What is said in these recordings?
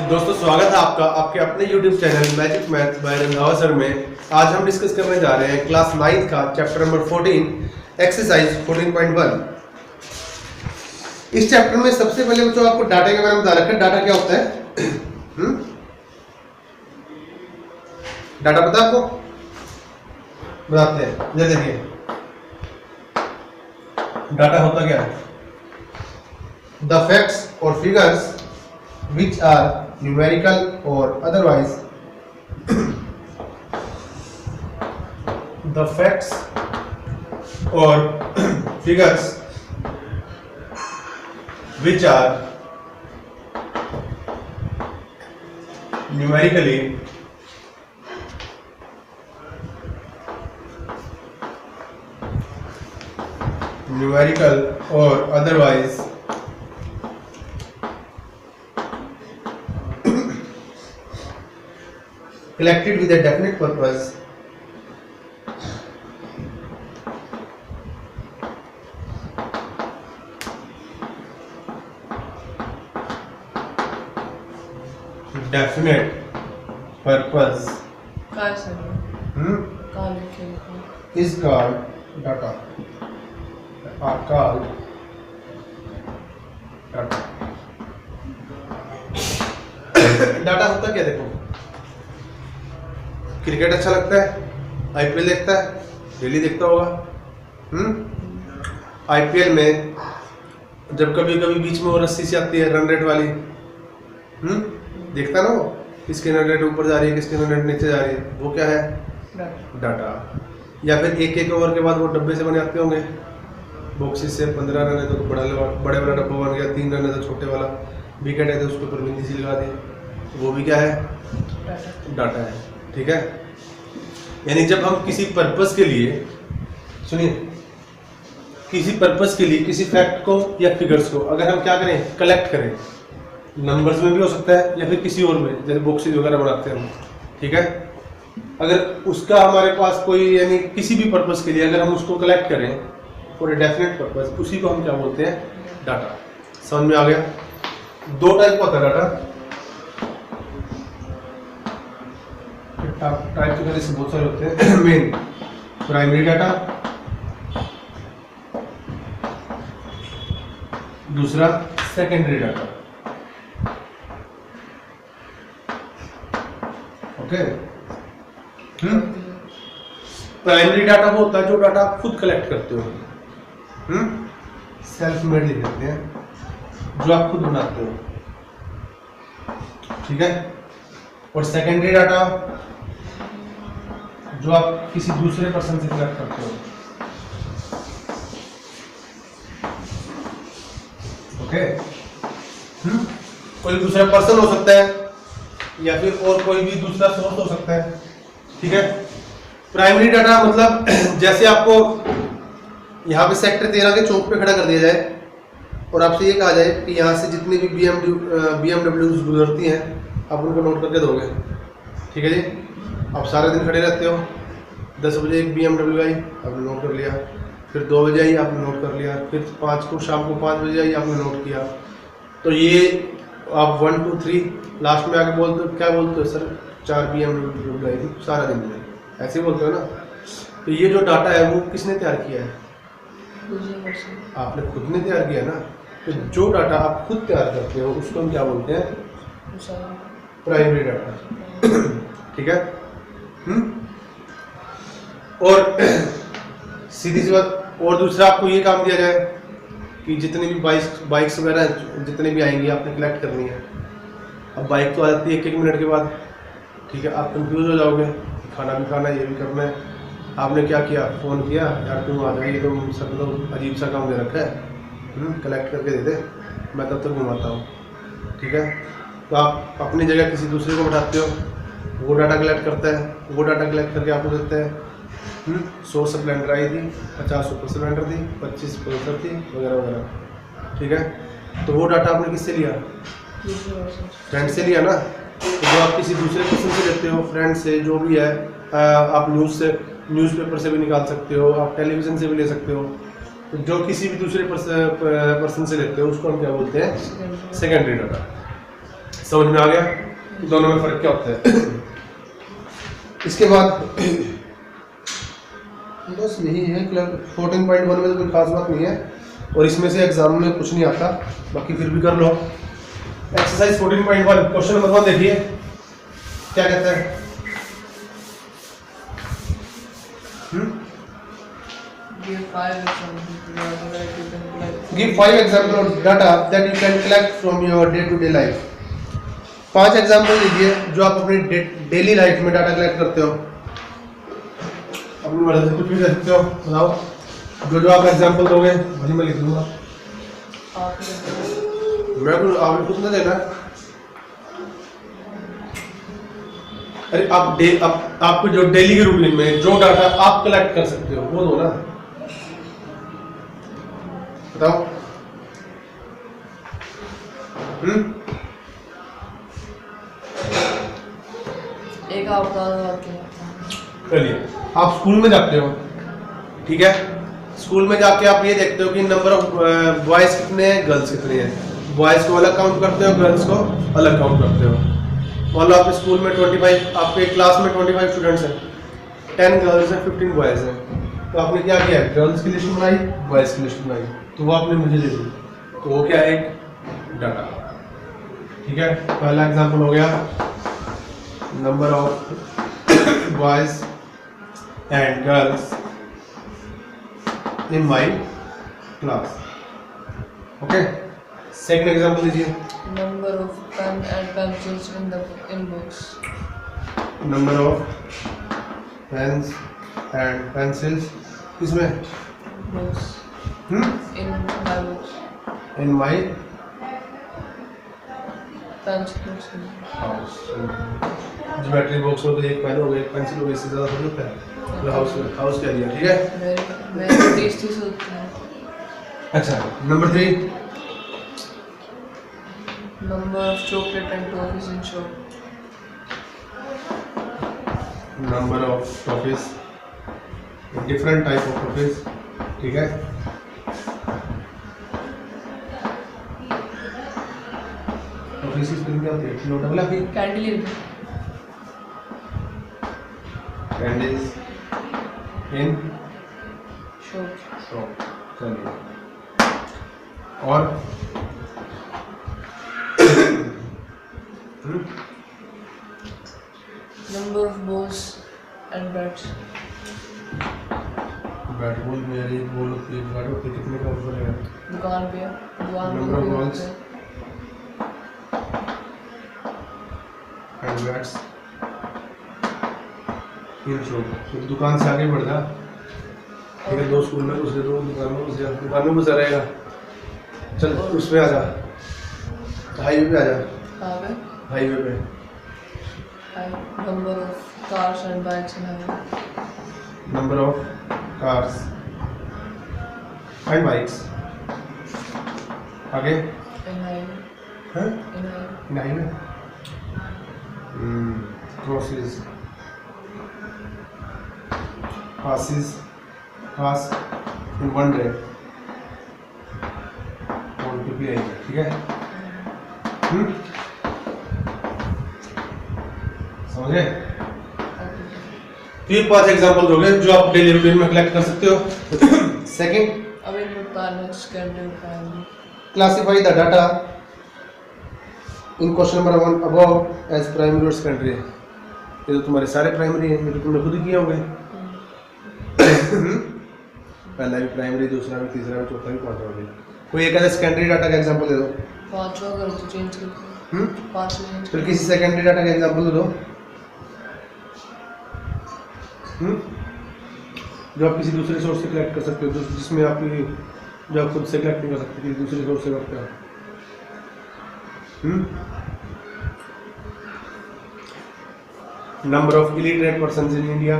दोस्तों स्वागत है आपका आपके अपने YouTube channel magic math bye Randhawa sir में। आज हम डिस्कस करने जा रहे हैं क्लास 9 का चैप्टर नंबर 14 एक्सरसाइज 14.1। इस चैप्टर में सबसे पहले बच्चों आपको डाटा के बारे में बता रखा है। डाटा क्या होता है? डाटा पता है आपको? बताते हैं। ये देखिए डाटा होता क्या है? द फैक्ट्स और figures which are numerical or otherwise the facts or figures which are numerically or otherwise collected with a definite purpose is called data are called data। Data होता क्या? देखो क्रिकेट अच्छा लगता है, आईपीएल देखता है, daily देखता होगा। आईपीएल में जब कभी कभी बीच में वो रस्सी से आती है रन रेट वाली, देखता ना वो किसकी रन रेट ऊपर जा रही है, किसकी रन रेट नीचे जा रही है, वो क्या है? डाटा। या फिर एक एक ओवर के बाद वो डब्बे से बने आते होंगे, बॉक्सेस से 15 रन है तो बड़े वाला डब्बा बन गया, 3 रन है तो छोटे वाला, विकेट है तो उसके ऊपर बिंदी सी लगा दी, वो भी क्या है? डाटा है। ठीक है, यानी जब हम किसी पर्पस के लिए, सुनिए, किसी पर्पस के लिए किसी फैक्ट को या फिगर्स को अगर हम क्या करें? कलेक्ट करें। नंबर्स में भी हो सकता है या फिर किसी और में, जैसे बॉक्सेस वगैरह बनाते हैं हम। ठीक है, अगर उसका हमारे पास कोई यानी किसी भी पर्पस के लिए अगर हम उसको कलेक्ट करें फॉर ए डेफिनेट पर्पस, उसी को हम क्या बोलते हैं? डाटा। समझ में आ गया? दो टाइप का होता है डाटा। टाइप तो से बहुत सारे होते हैं। मेन प्राइमरी डाटा, दूसरा secondary data. Okay, primary data वो होता है जो डाटा आप खुद कलेक्ट करते हो, सेल्फ मेड कहते हैं, जो आप खुद बनाते हो। ठीक है, और सेकेंडरी डाटा जो आप किसी दूसरे पर्सन से कलेक्ट करते हो। ओके, कोई दूसरा पर्सन हो सकता है या फिर और कोई भी दूसरा सोर्स हो सकता है। ठीक है, प्राइमरी डाटा मतलब जैसे आपको यहाँ पे सेक्टर 13 के चौक पे खड़ा कर दिया जाए और आपसे ये कहा जाए कि यहाँ से जितनी भी BMW गुजरती हैं आप उनको नोट करके दोगे। ठीक है जी, आप सारे दिन खड़े रहते हो, 10 बजे एक BMW आई आपने नोट कर लिया, फिर 2 बजे आई आपने नोट कर लिया, फिर शाम को 5 बजे आई आपने नोट किया। तो ये आप 1 2 3 लास्ट में आके बोलते हो, क्या बोलते हो? सर 4 BMW आई थी सारा दिन में, ऐसे बोलते हो ना। तो ये जो डाटा है वो किसने तैयार किया है? आपने खुद ने तैयार किया ना। तो जो डाटा आप खुद तैयार करते हो उसको हम क्या बोलते हैं? Primary data. ठीक है, और सीधी सी बात, और दूसरा आपको ये काम दिया जाए कि जितनी भी बाइक्स वगैरह जितनी भी आएंगी आपने कलेक्ट करनी है। अब बाइक तो आ जाती है 1-1 मिनट के बाद। ठीक है, आप कंफ्यूज हो जाओगे, खाना भी खाना है, ये भी करना है। आपने क्या किया? फ़ोन किया, यार तुम आ जाइए, तुम सब लोग अजीब सा काम दे रखा है, कलेक्ट करके दे दे, मैं तब तक घुमाता हूँ। ठीक है, तो आप अपनी जगह किसी दूसरे को बैठाते हो, वो डाटा कलेक्ट करता है, वो डाटा कलेक्ट करके आपको देता है। 100 स्प्लेंडर आई थी, 50 सुपर स्प्लेंडर थी, 25 पल्सर थी, वगैरह वगैरह। ठीक है, तो वो डाटा आपने किससे लिया? फ्रेंड से लिया ना। तो जो आप किसी दूसरे पर्सन से लेते हो, फ्रेंड से, जो भी है, आप न्यूज़पेपर से भी निकाल सकते हो, आप टेलीविज़न से भी ले सकते हो। तो जो किसी भी दूसरे पर्सन से लेते हो उसको हम क्या बोलते हैं? Secondary data. समझ में आ गया दोनों में फर्क क्या होता है। इसके बाद बस यही है, 14.1 में तो कोई खास बात नहीं है और इसमें से एग्जाम में कुछ नहीं आता, बाकी फिर भी कर लो। एक्सरसाइज 14.1 क्वेश्चन नंबर 1 देखिए क्या कहता है। Give 5 example of data that you can collect from your day-to-day life. 5 example दीजिए जो आप अपनी डेली लाइफ में डाटा कलेक्ट करते हो। अपनी मर्जी से कुछ भी कर सकते हो, बताओ जो आप एग्जाम्पल दोगे वही मैं लिख दूंगा। मैं कुछ आपने कुछ ना देना। अरे आप आपको जो डेली के रूटीन में जो डाटा आप कलेक्ट कर सकते हो वो दो ना, बताओ। एक आपका चलिए, आप स्कूल में जाते हो, ठीक है। स्कूल में जाके आप ये देखते हो कि नंबर ऑफ बॉयज कितने हैं, गर्ल्स कितने हैं। बॉयज को अलग काउंट करते हो, गर्ल्स को अलग काउंट करते हो। मान लो आपके स्कूल में 25, आपके क्लास में 25 स्टूडेंट्स हैं, 10 गर्ल्स हैं, 15 बॉयज हैं। तो आपने क्या किया, गर्ल्स की लिस्ट बनाई, बॉयज की लिस्ट बनाई, तो वो आपने मुझे दे दी, तो वो क्या है, एक डाटा, ठीक है। पहला एग्जांपल हो गया number of boys and girls in my class, okay. Second example दीजिए। Number of pen and pencils in books. Number of pens and pencils किसमें, books, in my books, in my pencils house. Geometry box में तो एक pen हो गया, एक pencil हो गई, इससे ज़्यादा थोड़ी होता है। तो हाउस क्या लिया, ठीक है। मैं टेस्टी से होता है। अच्छा, number 3। Number of chocolate and toffees in shop. Number of toffees, different type of toffees, ठीक है। टॉफीज की स्पेलिंग क्या होती है, no double F, candy, candies in shop. चलिए, और number of balls and bats. Bat ball में एक बॉल होती है, बैट होती है, कितने का ऊपर है, दुकान पे number of balls and bats in shop. तो दुकान से आगे बढ़ जा, ठीक है। 2 स्कूल में घुस गए, 2 दुकान में घुस गया, दुकान में घुसा रहेगा। चल उसमें आ जा, हाईवे पे आ जा, कहाँ पे? हाईवे पे। Number of cars and bikes in highway. Number of cars and bikes, आगे इन हाईवे, हैं, इन हाईवे। नहीं में crosses, passes, pass in one day, one to be आएगा, ठीक है। समझे? तो ये 5 एग्जांपल हो गए जो आप डेली रूटीन में कलेक्ट कर सकते हो। सेकंड, अब इन बता next candy finally classify the data in question number 1 above as primary और सेकेंडरी। ये तो तुम्हारे सारे प्राइमरी हैं, ये तो तुमने खुद ही किए होंगे। पहला भी प्राइमरी, दूसरा भी, तीसरा भी, चौथा भी, पांचवा भी। कोई एक ऐसा सेकेंडरी डाटा का एग्जांपल दे दो। पांचवा अगर तो चेंज कर पांचवा फिर किसी सेकेंडरी डाटा का एग्जांपल दे दो जो आप किसी दूसरे सोर्स से कलेक्ट कर सकते हो, जिसमें आपकी जो आप खुद से कलेक्ट नहीं कर सकते, किसी दूसरे सोर्स से करते हो। Number of illiterate persons in India,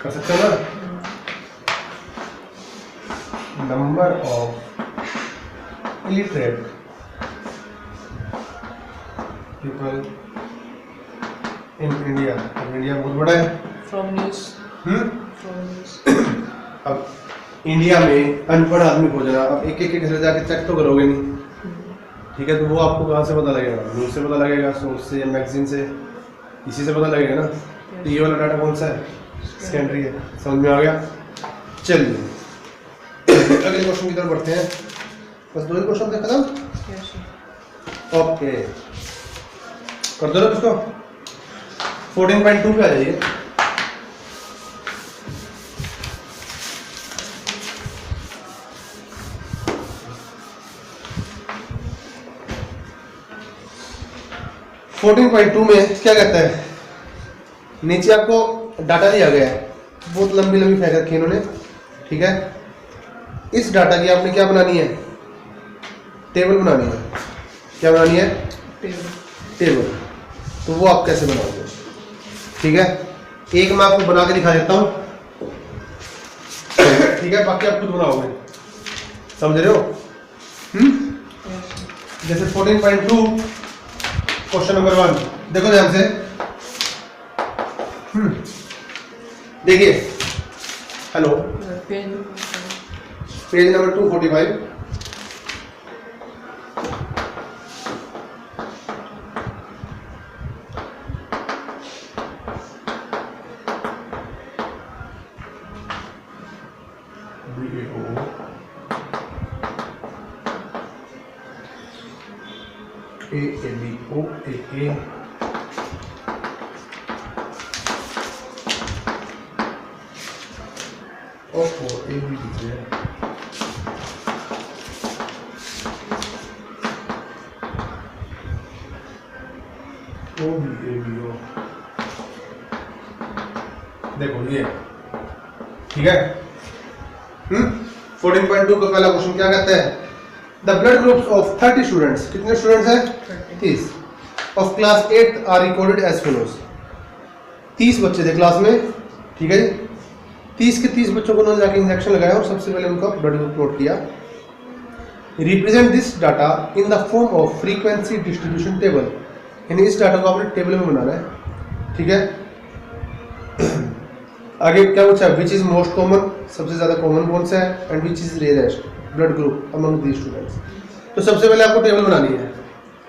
कर सकते हो ना। Number of illiterate people in India. अब इंडिया बहुत बड़ा है। From news, from news. अब इंडिया में अनपढ़ आदमी को जरा अब एक एक घर जाके चेक तो करोगे नहीं, ठीक है, तो वो आपको कहाँ से पता लगेगा? न्यूज़ से पता लगेगा, सोर्स से, मैगजीन से, इसी से पता लगेगा ना। तो ये वाला डाटा कौन सा है? सेकेंडरी है। समझ में आ गया? चलिए अगले क्वेश्चन की तरफ बढ़ते हैं। बस 2 ही क्वेश्चन थे, खत्म। Yes, sir. ओके, कर दो ना इसको। 14.2 पे आ जाइए। में क्या कहता है? नीचे आपको डाटा दिया गया है, बहुत लंबी लंबी फेंक रखी है इन्होंने, ठीक है। इस डाटा की आपने क्या बनानी है? टेबल बनानी है। क्या बनानी है? Table. टेबल। तो वो आप कैसे बनाओगे? ठीक है, एक मैं आपको बना के दिखा देता हूँ, ठीक है, बाकी आप खुद बनाओगे। समझ रहे हो? Yes, sir. जैसे 14.2 क्वेश्चन नंबर 1 देखो ध्यान से। देखिए, hello, Page. Page number 245। BAO AA AB है। OBABO देखो ये, ठीक है। 14.2 का पहला क्वेश्चन क्या कहता है? The blood groups of 30 students, कितने स्टूडेंट्स हैं? 30 of class 8 are recorded as follows. 30 बच्चे थे क्लास में, ठीक है जी। 30 के 30 बच्चों को उन्होंने जाके इंजेक्शन लगाया और सबसे पहले उनका ब्लड ग्रुप नोट किया। Represent this data in the form of frequency distribution table, यानी इस डाटा को आपने टेबल में बनाना है, ठीक है। आगे क्या पूछा? विच इज मोस्ट कॉमन, सबसे ज्यादा कॉमन कौन सा है, and which is rarest blood group among these students. तो सबसे पहले आपको टेबल बनानी है।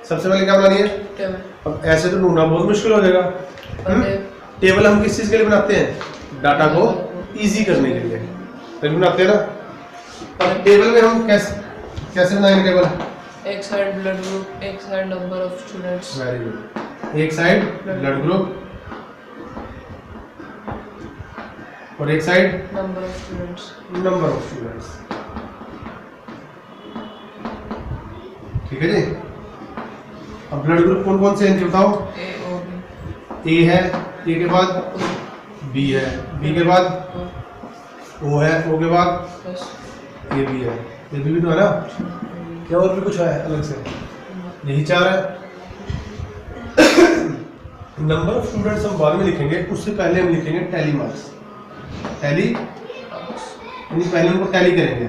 सबसे पहले क्या बनानी है? Table. अब ऐसे तो ढूंढना बहुत मुश्किल हो जाएगा। टेबल हम किस चीज के लिए बनाते हैं? डाटा को इजी करने के लिए तभी बनाते हैं ना। अब टेबल में हम कैसे बनाएंगे टेबल? एक साइड ब्लड ग्रुप, एक side number of students. Very good. एक साइड ब्लड ग्रुप और एक side number of students. Number of students, ठीक है जी। अब ब्लड ग्रुप कौन कौन से हैं बताओ? A O B. ए है, ए के बाद बी है, बी के बाद ओ है, ओ के बाद Yes. ए बी है, ए बी भी तो है ना। क्या और भी कुछ है अलग से? यही 4 है। नंबर ऑफ स्टूडेंट्स हम बाद में लिखेंगे, उससे पहले हम लिखेंगे टैली मार्क्स। टैली यानी पहले उनको टैली करेंगे,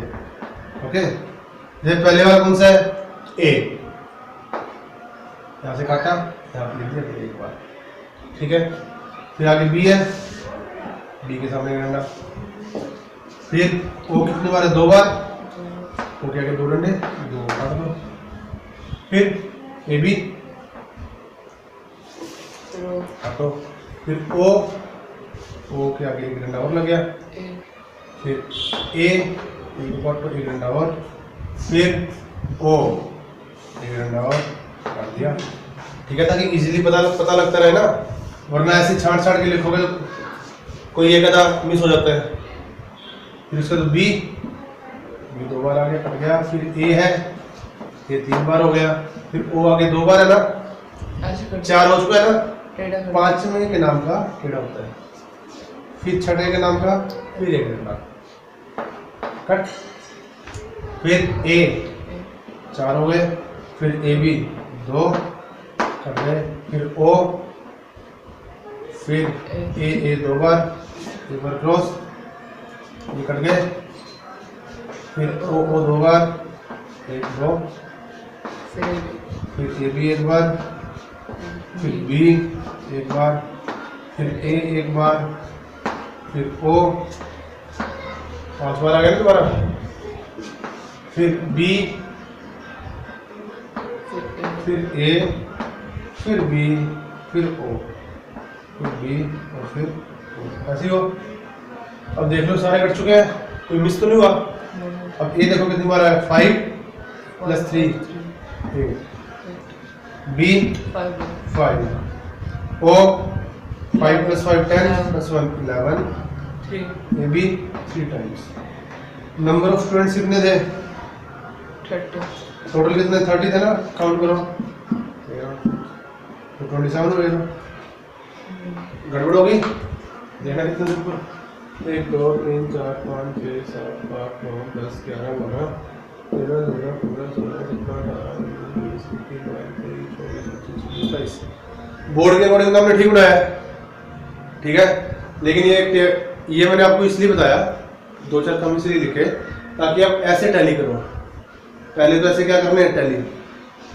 ओके। जैसे पहले वाला कौन सा है? ए, यहाँ से काटा, यहाँ पे लिख दिया एक बार, ठीक है। फिर आगे बी है, बी के सामने डंडा, फिर ओ कितनी बार है? 2 बार, ओ के आगे 2 डंडे, 2 काट दो। फिर ए बी काटो, फिर ओ के आगे एक डंडा और लग गया, A. फिर ए काटो, एक डंडा और, फिर ओ एक डंडा और काट दिया, ठीक है, ताकि इजीली पता लगता रहे ना, वरना ऐसे छाट के लिखोगे तो कोई एक आधा मिस हो जाता है। फिर उसके बाद बी 2 बार आगे कट गया, फिर ए है, ये 3 बार हो गया, फिर ओ आगे 2 बार है ना, ऐसे कर 4 हो चुका है ना। टेढ़ा कर. 5वें के नाम का टेढ़ा होता है, फिर 6ठे के नाम का फिर एक डंडा कट, फिर ए 4 हो गए, फिर ए बी 2 कट गए, फिर ओ, फिर ए 2 बार, एक बार क्रॉस, ये कट गए, फिर ओ 2 बार, 1 2, फिर A. फिर ए बी 1 बार, फिर बी 1 बार, फिर ए 1 बार, फिर ओ 5 बार आ गया ना दोबारा, फिर बी फिर ए, फिर बी, फिर ओ, फिर बी और फिर ओ, ऐसे हो। अब देख लो सारे कट चुके हैं, कोई मिस तो नहीं हुआ। अब ए देखो कितनी बार है, 5 + 3 8, B 5, O 5 + 5 10 + 1 11, A B 3 times. Number of students कितने थे, 30 टोटल कितने, 30 थे ना, काउंट करो तो 27 हो गए। गड़बड़ होगी, देखना कितने दिन पर, 1 2 3 4 5 6 7 8 9 10 11 12 13 14 15 16 17 18 19 20 21 22 23 24 25 27। बोर्ड के अकॉर्डिंग हमने ठीक बनाया है, ठीक है। लेकिन ये मैंने आपको इसलिए बताया, 2-4 कम इसलिए लिखे ताकि आप ऐसे टैली करो। पहले तो ऐसे क्या करने हैं, टैली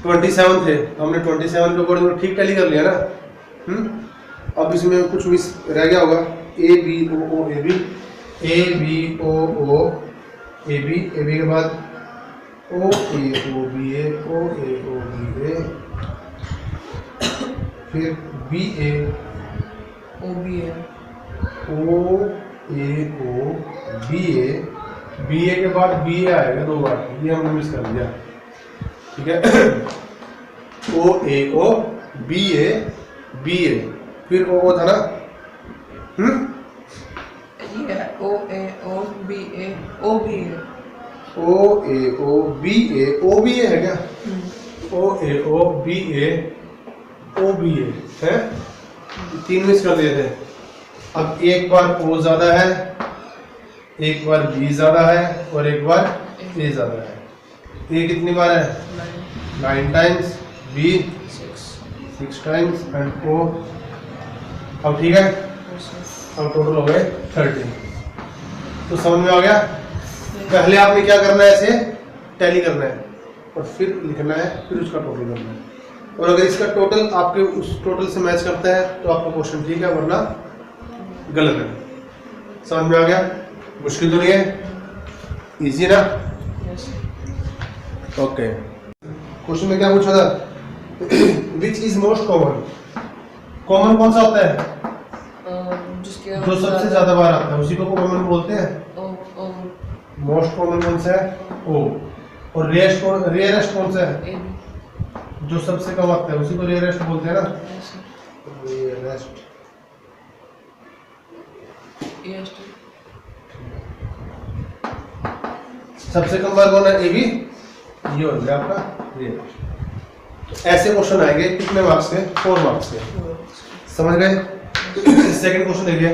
27 थे तो हमने 27 के अकॉर्डिंग ठीक टैली कर लिया ना। अब इसमें कुछ मिस रह गया होगा, A B O O A B, A B O O A B, A B के बाद ओ ए ओ बी ए, ओ ए ओ बी ए, फिर B A O B A, O A O B A, B ए के बाद बी ए आएगा 2 बार, ये हमने मिस कर दिया, ठीक है। ओ ए ओ बी ए, फिर ओ था ना, ये ओ ए ओ बी ए, ओ बी ए, ओ ए ओ बी ए, ओ बी ए है क्या, ओ ए ओ बी ए, ओ बी ए है, 3 मिस कर दिए थे। अब एक बार ओ ज्यादा है, एक बार बी ज्यादा है और एक बार ए ज्यादा है। ए कितनी बार है, 9 टाइम्स, बी 6 टाइम्स एंड ओ। अब ठीक है, अब टोटल हो गए 30। तो समझ में आ गया। पहले आपने क्या करना है, ऐसे टैली करना है और फिर लिखना है, फिर उसका टोटल करना है। और अगर इसका टोटल आपके उस टोटल से मैच करता है तो आपका क्वेश्चन ठीक है, वरना गलत है। समझ में आ गया, मुश्किल तो नहीं है, इजी ना। ओके, क्वेश्चन में क्या पूछा था, which is most common, common कौन सा होता है, जो सबसे ज्यादा बार आता है उसी को कॉमन बोलते हैं। मोस्ट कॉमन कौन सा है, ओ, और रेयरेस्ट कौन सा है, जो सबसे कम आता है उसी को रेयरेस्ट बोलते हैं ना, रेयरेस्ट। सबसे कम बार कौन है, ए बी, ये हो गया आपका रेयरेस्ट। ऐसे क्वेश्चन आएंगे कितने मार्क्स के, 4 मार्क्स के, समझ गए। सेकंड क्वेश्चन देखिए,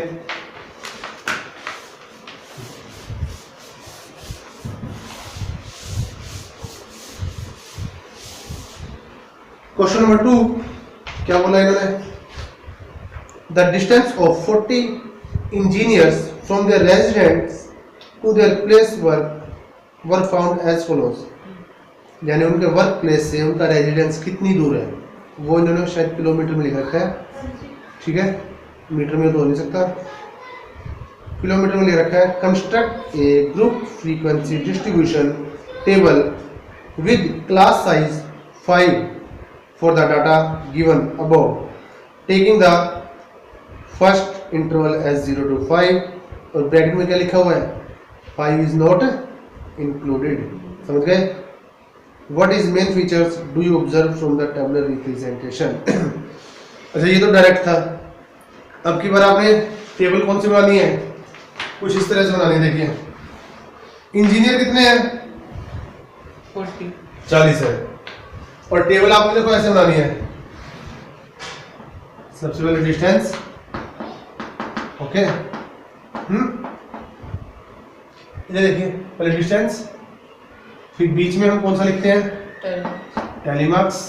क्वेश्चन नंबर 2 क्या बोला इन्होंने, the distance of 40 engineers from their residents to their place were found as follows. यानी उनके वर्क प्लेस से उनका रेजिडेंस कितनी दूर है, वो इन्होंने शायद किलोमीटर में लिख रखा है, ठीक है, मीटर में तो हो नहीं सकता, किलोमीटर में लिख रखा है। Construct A group frequency distribution table with class size 5 for the data given above, taking the first interval as 0 to 5, और ब्रैकेट में क्या लिखा हुआ है, 5 is not included। समझ गए। What is main features do you observe from the tabular representation? अच्छा, ये तो डायरेक्ट था। अब की बार आपने टेबल कौन सी बनानी है, कुछ इस तरह से बनानी है। देखिए इंजीनियर कितने हैं, 40 है, और टेबल आपको देखो ऐसे बनानी है। सबसे पहले डिस्टेंस, ओके, इधर देखिए पहले डिस्टेंस, फिर बीच में हम कौन सा लिखते हैं, टैली मार्क्स,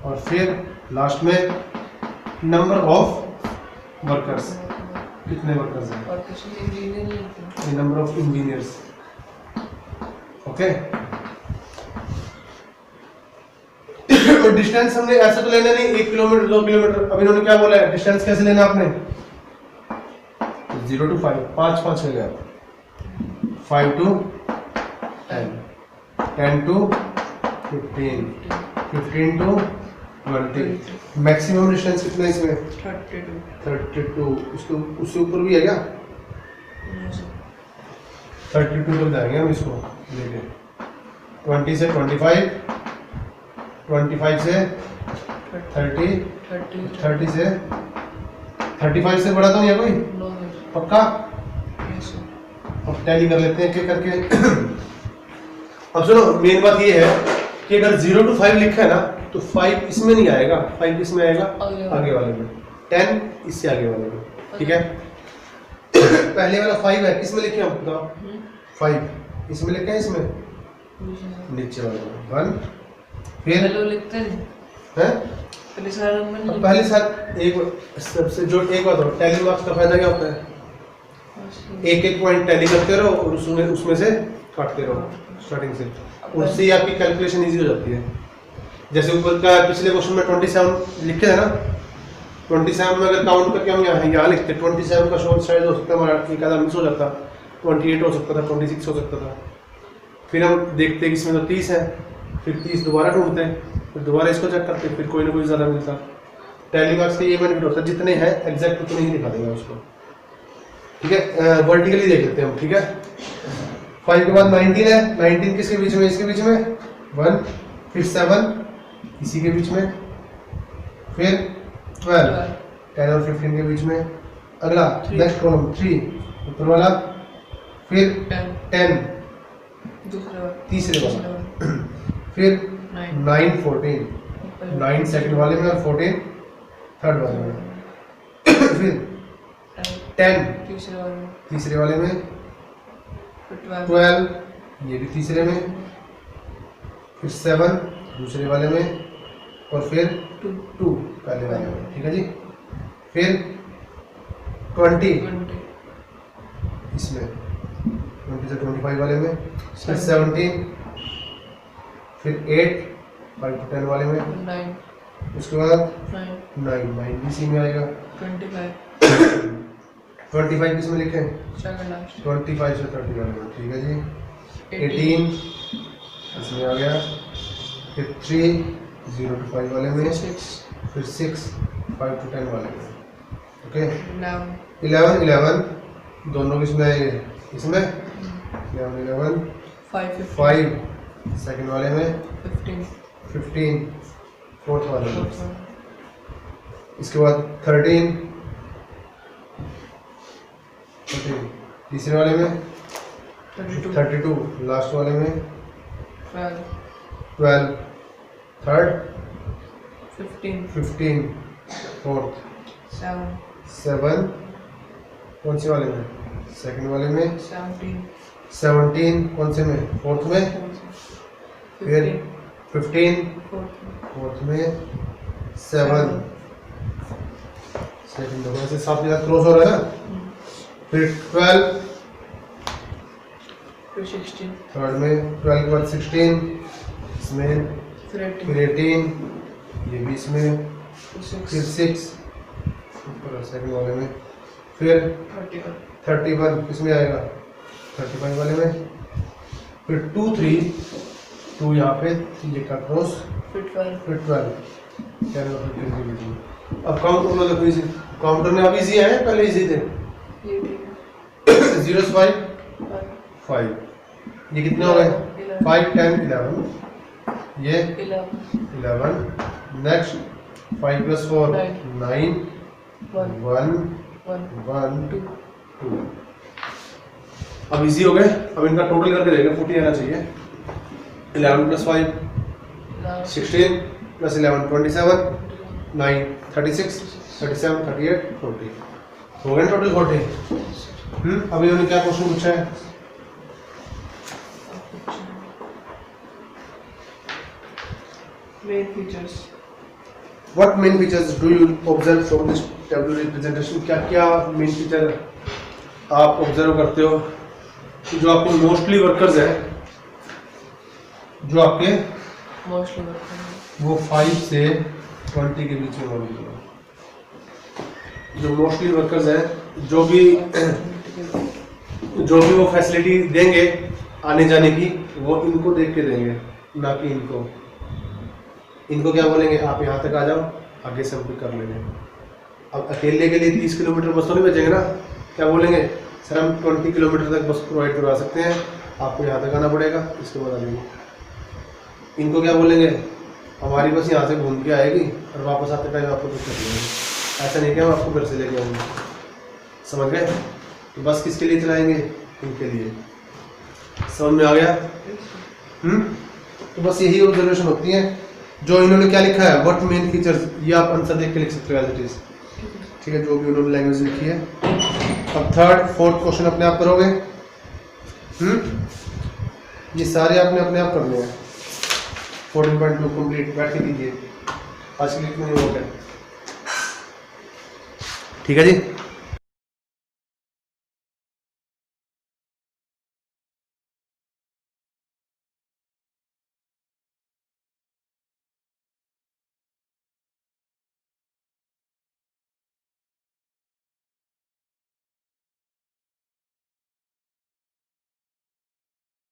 और फिर लास्ट में नंबर ऑफ वर्कर्स, कितने वर्कर्स हैं, नंबर ऑफ इंजीनियर्स, ओके। और डिस्टेंस हमने ऐसा तो लेना नहीं 1 किलोमीटर 2 किलोमीटर। अब इन्होंने क्या बोला है, डिस्टेंस कैसे लेना आपने, 0 to 5, 5 हो गया, 5 to 10, 10 to 15 15 to 20। Maximum distance कितना है इसमें? 32। इसको उससे ऊपर भी है क्या? 32 तक जाएंगे हम इसको लेके। 20 से 25, 25 से 30, 30 से 35 से बड़ा तो नहीं है कोई? पक्का? अब टैली कर लेते हैं, क्या करके। अब सुनो, मेन बात ये है कि अगर 0 to 5 लिखा है ना, तो 5 इसमें नहीं आएगा, 5 इसमें आएगा आगे वाले में, 10 इससे आगे वाले में, ठीक है। पहले वाला 5 है, किसमें लिखे हम बताओ? 5 इसमें लिखे हैं, इसमें नीचे वाले में 1। फिर लिखते हैं पहले साल एक सबसे जो एक बात हो, टैली मार्क्स का फायदा क्या होता है? एक एक पॉइंट टैली करते रहो और उसमें से काटते रहो स्टार्टिंग से, उससे ही आपकी कैलकुलेशन इजी हो जाती है। जैसे ऊपर का पिछले क्वेश्चन में 27 लिखे थे ना, 27 में अगर काउंट करके हम यहाँ लिखते 27 का शॉर्ट साइज हो सकता है हमारा, एक आधा मिस हो जाता, 28 हो सकता था, 26 हो सकता था। फिर हम देखते कि इसमें तो 30 है, फिर 30 दोबारा ढूंढते हैं, फिर दोबारा इसको चेक करते, फिर कोई ना कोई ज़्यादा मिलता। टैली मार्क्स का ये बेनिफिट होता है, जितने हैं एग्जैक्ट उतने ही दिखा देगा उसको, ठीक है। वर्टिकली देख लेते हैं हम, ठीक है। 5 के बाद 19 है, 19 किसके बीच में? इसके बीच में 1, फिर 7 इसी के बीच में, फिर 12 10 और 15 के बीच में। अगला नेक्स्ट कॉलम 3 ऊपर वाला, फिर 10 तीसरे वाला, फिर 9 14 9 सेकंड वाले में और 14 थर्ड वाले में, फिर 10 तीसरे वाले में, 12 ये भी तीसरे में, फिर 7 दूसरे वाले में, और फिर 2 पहले वाले में, ठीक है जी। फिर 20 इसमें, 20 से 25 वाले में, फिर 17, फिर 8 5 to 10 वाले में, 9 उसके बाद 9 भी इसी में आएगा। 25 किसमें लिखें? 25 से 30 वाले में, ठीक है जी। 18 इसमें आ गया, फिर 3 0 to 5 वाले में, फिर 6 5 to 10 वाले में, ओके। 11 दोनों किसमें आएंगे? इसमें 11 5 सेकंड वाले में, 15 फोर्थ वाले में, इसके बाद 13 तीसरे वाले में, 32 लास्ट वाले में, 12 थर्ड, 15 फोर्थ, 7 कौन से वाले में? सेकंड वाले में, 17 कौन से में? फोर्थ में, फिर 15 फोर्थ में, 7 सेकंड में, ऐसे 7 के साथ क्रॉस हो रहा है ना। फिर 12 थर्ड में, 12 के बाद 16 इसमें, फिर 18 ये भी इसमें, फिर 6 ऊपर सेकंड वाले में, फिर 31 किसमें आएगा? 35 वाले में, फिर 2 3 2 यहाँ पे, ये का क्रॉस, फिर 12 अब काउंट कर लो। देखो इजी काउंटर में अब इजी है, पहले इजी थे। 0 से 5 ये कितने हो गए? 5 10 11 ये 11 नेक्स्ट 5 + 4 9 1 1 2 अब इजी हो गए। अब इनका टोटल करके देखें, 40 आना चाहिए। 11 + 5 16 + 11 27 9 36 37 38 40 हो गए टोटल 40। अभी उन्होंने क्या क्वेश्चन पूछा है? Main features. What main features do you observe from this tableau representation? क्या क्या मेन फीचर आप ऑब्जर्व करते हो कि जो आपके मोस्टली वर्कर्स हैं, जो आपके वो 5 से 20 के बीच में मौजूद है। जो मोस्टली वर्कर्स हैं, जो भी वो फैसिलिटी देंगे आने जाने की, वो इनको देख के देंगे, ना कि इनको। इनको क्या बोलेंगे, आप यहाँ तक आ जाओ, आगे से हम पिक कर लेंगे। अब अकेले के लिए 30 किलोमीटर बस तो नहीं बचेंगे ना, क्या बोलेंगे सर हम 20 किलोमीटर तक बस प्रोवाइड करवा सकते हैं, आपको यहाँ तक आना पड़ेगा, इसके बाद आ जाएंगे। इनको क्या बोलेंगे, हमारी बस यहाँ से घूम के आएगी और वापस आते टाइम आपको पिक कर लेंगे। ऐसा नहीं कि हम आपको घर से लेके आएंगे, समझ गए? तो बस किसके लिए चलाएंगे, इनके लिए। समझ में आ गया? तो बस यही ऑब्जर्वेशन होती है। जो इन्होंने क्या लिखा है, व्हाट मेन फीचर्स, ये आप आंसर देख के लिख सकते हो एज इट इज, ठीक है, जो भी उन्होंने लैंग्वेज लिखी है। अब थर्ड फोर्थ क्वेश्चन अपने आप करोगे। ये सारे आपने अपने आप करने हैं। 14.2 कंप्लीट, बैठ के कीजिए, आज के लिए इतना ही हो गया, ठीक है जी।